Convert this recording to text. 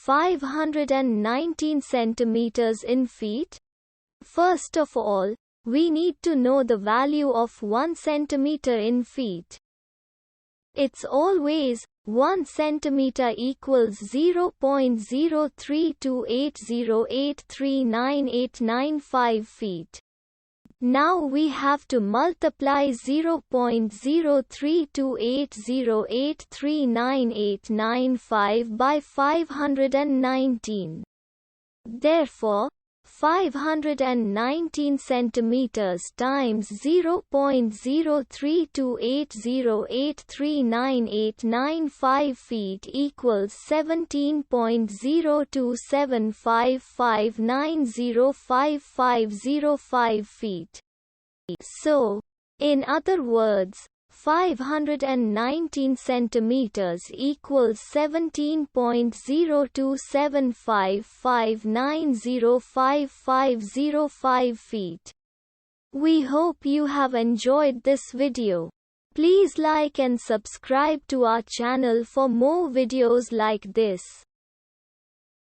519 centimeters in feet? First of all, we need to know the value of 1 centimeter in feet. It's always 1 centimeter equals 0.03280839895 feet. Now we have to multiply 0.03280839895 by 519. Therefore, 519 centimeters times 0.03280839895 feet equals 17.02755905505 feet. So, in other words, 519 centimeters equals 17.02755905505 feet. We hope you have enjoyed this video. Please like and subscribe to our channel for more videos like this.